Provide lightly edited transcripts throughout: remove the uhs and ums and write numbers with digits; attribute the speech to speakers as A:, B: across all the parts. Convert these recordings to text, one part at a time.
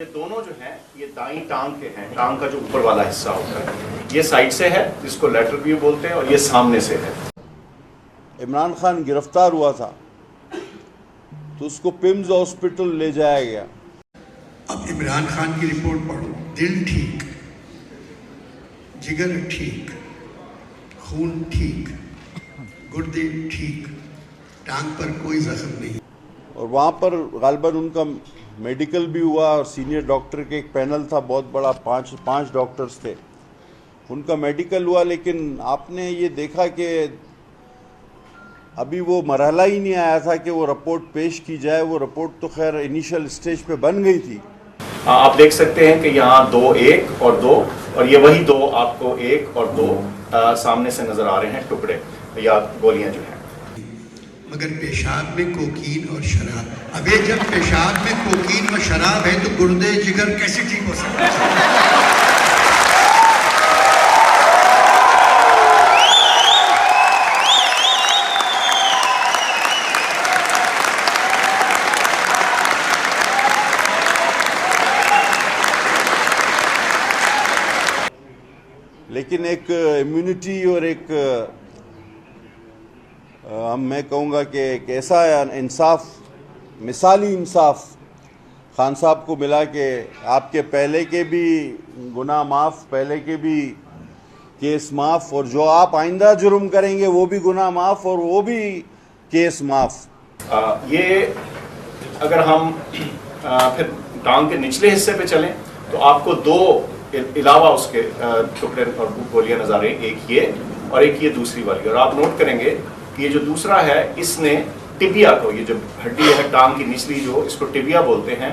A: یہ دونوں جو ہیں یہ دائیں ٹانگ کے ہیں، ٹانگ کا جو اوپر والا حصہ ہوتا ہے یہ سائڈ سے ہے جس کو لیٹرل ویو بولتے ہیں، اور یہ سامنے سے ہے۔
B: عمران خان گرفتار ہوا تھا تو اس کو پمز ہاسپٹل لے جایا گیا۔
C: اب عمران خان کی رپورٹ پڑھو، دل ٹھیک، جگر ٹھیک، خون ٹھیک، گردے ٹھیک، ٹانگ پر کوئی زخم نہیں۔
B: اور وہاں پر غالباً ان کا میڈیکل بھی ہوا، اور سینئر ڈاکٹر کے ایک پینل تھا بہت بڑا، پانچ ڈاکٹرز تھے، ان کا میڈیکل ہوا۔ لیکن آپ نے یہ دیکھا کہ ابھی وہ مرحلہ ہی نہیں آیا تھا کہ وہ رپورٹ پیش کی جائے۔ وہ رپورٹ تو خیر انیشل اسٹیج پہ بن گئی تھی۔
A: آپ دیکھ سکتے ہیں کہ یہاں 2 1 اور 2، اور یہ وہی 2 آپ کو 1 اور 2 سامنے سے نظر آ رہے ہیں، ٹکڑے یا گولیاں جو ہیں۔
C: مگر پیشاب میں کوکین اور شراب، ابھی جب پیشاب میں کوکین اور شراب ہے تو گردے جگر کیسے ٹھیک ہو سکتا ہے؟
B: لیکن ایک امیونٹی اور ایک میں کہوں گا کہ ایک ایسا انصاف، مثالی انصاف خان صاحب کو ملا کہ آپ کے پہلے کے بھی گناہ معاف، پہلے کے بھی کیس معاف، اور جو آپ آئندہ جرم کریں گے وہ بھی گناہ معاف اور وہ بھی کیس معاف۔
A: یہ اگر ہم پھر ٹانگ کے نچلے حصے پہ چلیں تو آپ کو 2 علاوہ اس کے ٹکڑے اور گولیاں نظر آ رہی ہیں، ایک یہ اور ایک یہ دوسری والی۔ اور آپ نوٹ کریں گے کہ یہ جو دوسرا ہے اس نے ٹبیا کو، یہ جو ہڈی ہے ٹانگ کی نچلی جو اس کو ٹبیا بولتے ہیں،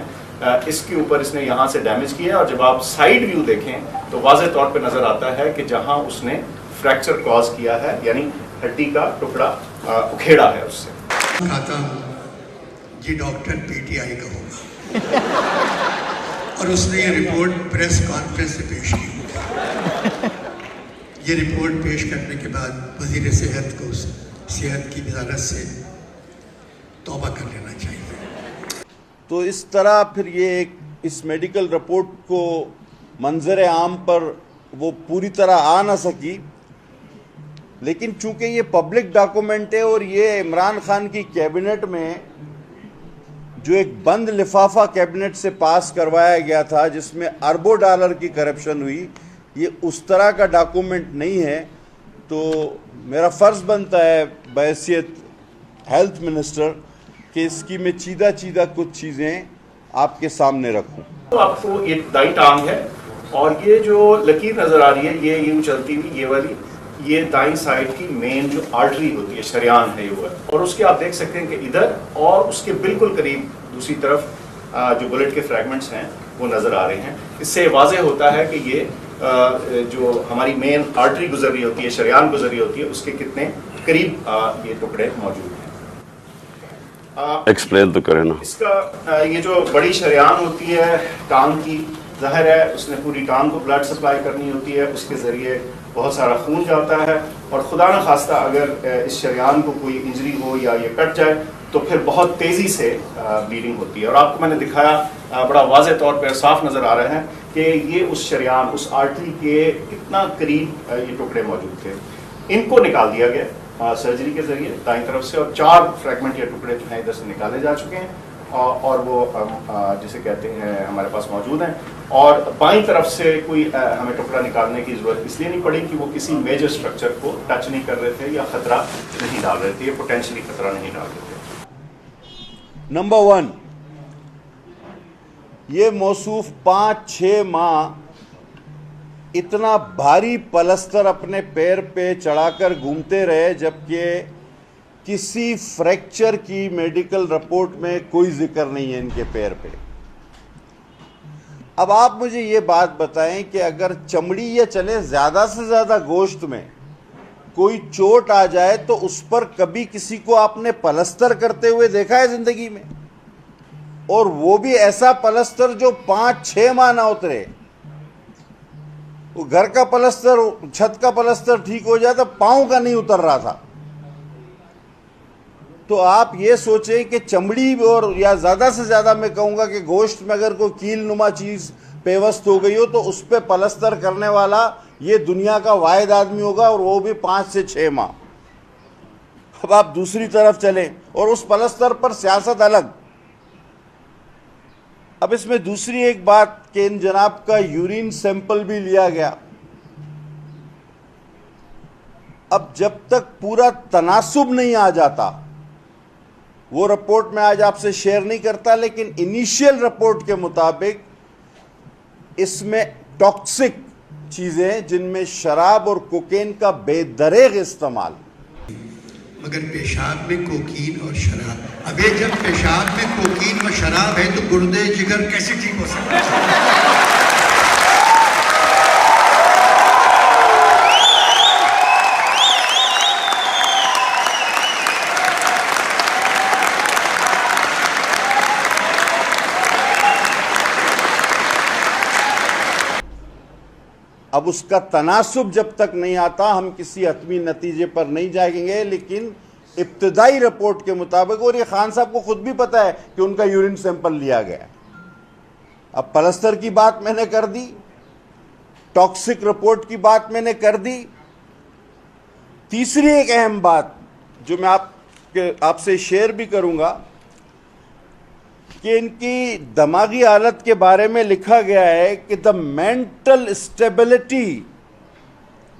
A: اس کے اوپر اس نے یہاں سے ڈیمیج کیا ہے۔ اور جب آپ سائیڈ ویو دیکھیں تو واضح طور پہ نظر آتا ہے کہ جہاں اس نے فریکچر کاز کیا ہے، یعنی ہڈی کا ٹکڑا اکھیڑا ہے اس سے۔
C: کہتا ہوں یہ ڈاکٹر پی ٹی آئی کا ہوگا، اور اس نے یہ رپورٹ پریس کانفرنس سے پیش کی۔ یہ رپورٹ پیش کرنے کے بعد وزیر صحت کو صحت کی وزارت سے توبہ کر لینا چاہیے۔
B: تو اس طرح پھر یہ اس میڈیکل رپورٹ کو منظر عام پر وہ پوری طرح آ نہ سکی، لیکن چونکہ یہ پبلک ڈاکومنٹ ہے اور یہ عمران خان کی کیبنٹ میں جو ایک بند لفافہ کیبنٹ سے پاس کروایا گیا تھا جس میں اربوں ڈالر کی کرپشن ہوئی، یہ اس طرح کا ڈاکومنٹ نہیں ہے، تو میرا فرض بنتا ہے بحیثیت ہیلتھ منسٹر کہ اس کی میں چیدہ کچھ چیزیں آپ کے سامنے رکھوں۔
A: تو آپ کو یہ دائیں ٹانگ ہے، اور یہ جو لکیر نظر آ رہی ہے یہ یوں چلتی ہوئی، یہ والی یہ دائیں سائڈ کی مین جو آرٹری ہوتی ہے، شریان ہے یہ، اور اس کے آپ دیکھ سکتے ہیں کہ ادھر اور اس کے بالکل قریب دوسری طرف جو بلٹ کے فریگمنٹس ہیں وہ نظر آ رہے ہیں۔ اس سے واضح ہوتا ہے کہ یہ جو ہماری مین آرٹری گزر رہی ہوتی ہے، شریان گزر رہی ہوتی ہے، اس کے کتنے قریب یہ ٹکڑے موجود ہیں۔
D: ایکسپلین تو کریں نا۔
A: اس کا یہ جو بڑی شریان ہوتی ہے ٹانگ کی، ظاہر ہے اس نے پوری ٹانگ کو بلڈ سپلائی کرنی ہوتی ہے، اس کے ذریعے بہت سارا خون جاتا ہے، اور خدا نہ خواستہ اگر اس شریان کو کوئی انجری ہو یا یہ کٹ جائے تو پھر بہت تیزی سے بلیڈنگ ہوتی ہے۔ اور آپ کو میں نے دکھایا بڑا واضح طور پر صاف نظر آ رہا ہے کہ یہ اس شریان، اس آرٹری کے کتنا قریب یہ ٹکڑے موجود تھے۔ ان کو نکال دیا گیا سرجری کے ذریعے دائیں طرف سے، اور 4 فریگمنٹ یا ٹکڑے جو ہیں ادھر سے نکالے جا چکے ہیں، اور وہ جسے کہتے ہیں ہمارے پاس موجود ہیں۔ اور بائیں طرف سے کوئی ہمیں ٹکڑا نکالنے کی ضرورت اس لیے نہیں پڑی کہ وہ کسی میجر سٹرکچر کو ٹچ نہیں کر رہے تھے یا خطرہ نہیں ڈال رہے تھے، یا پوٹینشلی خطرہ نہیں ڈال رہے تھے۔
B: نمبر 1، یہ موصوف 5-6 ماہ اتنا بھاری پلستر اپنے پیر پہ چڑھا کر گھومتے رہے، جبکہ کسی فریکچر کی میڈیکل رپورٹ میں کوئی ذکر نہیں ہے ان کے پیر پہ۔ اب آپ مجھے یہ بات بتائیں کہ اگر چمڑی یا چلے زیادہ سے زیادہ گوشت میں کوئی چوٹ آ جائے تو اس پر کبھی کسی کو آپ نے پلستر کرتے ہوئے دیکھا ہے زندگی میں؟ اور وہ بھی ایسا پلستر جو 5-6 ماہ نہ اترے۔ وہ گھر کا پلستر، چھت کا پلستر ٹھیک ہو جاتا، پاؤں کا نہیں اتر رہا تھا۔ تو آپ یہ سوچیں کہ چمڑی اور یا زیادہ سے زیادہ میں کہوں گا کہ گوشت میں اگر کوئی کیل نما چیز پیوست ہو گئی ہو تو اس پہ پلستر کرنے والا یہ دنیا کا واحد آدمی ہوگا، اور وہ بھی 5 سے 6 ماہ۔ اب آپ دوسری طرف چلیں اور اس پلستر پر سیاست الگ۔ اب اس میں دوسری ایک بات کہ ان جناب کا یورین سیمپل بھی لیا گیا۔ اب جب تک پورا تناسب نہیں آ جاتا، وہ رپورٹ میں آج آپ سے شیئر نہیں کرتا، لیکن انیشیل رپورٹ کے مطابق اس میں ٹاکسک چیزیں جن میں شراب اور کوکین کا بے دریغ استعمال۔
C: مگر پیشاب میں کوکین اور شراب، اب یہ جب پیشاب میں کوکین اور شراب ہے تو گردے جگر کیسے ٹھیک ہو سکتا ہے؟
B: اب اس کا تناسب جب تک نہیں آتا ہم کسی حتمی نتیجے پر نہیں جائیں گے، لیکن ابتدائی رپورٹ کے مطابق، اور یہ خان صاحب کو خود بھی پتا ہے کہ ان کا یورین سیمپل لیا گیا ہے۔ اب پلستر کی بات میں نے کر دی، ٹاکسک رپورٹ کی بات میں نے کر دی۔ تیسری ایک اہم بات جو میں آپ سے شیئر بھی کروں گا کہ ان کی دماغی حالت کے بارے میں لکھا گیا ہے کہ the mental stability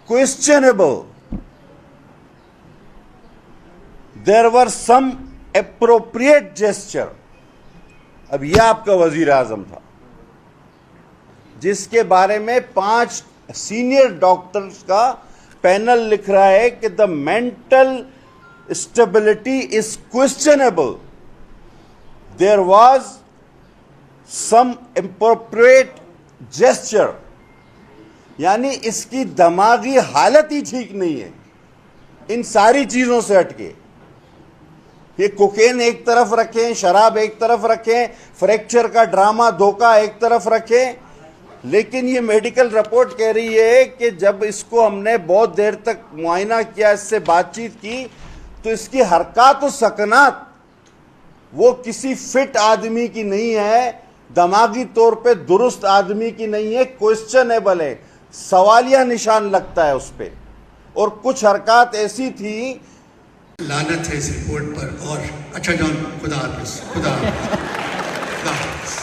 B: questionable. There were some appropriate gesture. اب یہ آپ کا وزیر اعظم تھا جس کے بارے میں 5 سینئر ڈاکٹرز کا پینل لکھ رہا ہے کہ the mental stability is questionable. There was some appropriate gesture. یعنی اس کی دماغی حالت ہی ٹھیک نہیں ہے ان ساری چیزوں سے ہٹ کے۔ یہ کوکین ایک طرف رکھیں، شراب ایک طرف رکھیں، فریکچر کا ڈرامہ دھوکہ ایک طرف رکھیں، لیکن یہ میڈیکل رپورٹ کہہ رہی ہے کہ جب اس کو ہم نے بہت دیر تک معائنہ کیا، اس سے بات چیت کی، تو اس کی حرکات و سکنات وہ کسی فٹ آدمی کی نہیں ہے، دماغی طور پہ درست آدمی کی نہیں ہے، کوئسچنیبل ہے، سوالیہ نشان لگتا ہے اس پہ، اور کچھ حرکات ایسی تھی۔
C: لعنت ہے اس رپورٹ پر، اور اچھا جان، خدا حافظ، خدا حافظ، خدا حافظ۔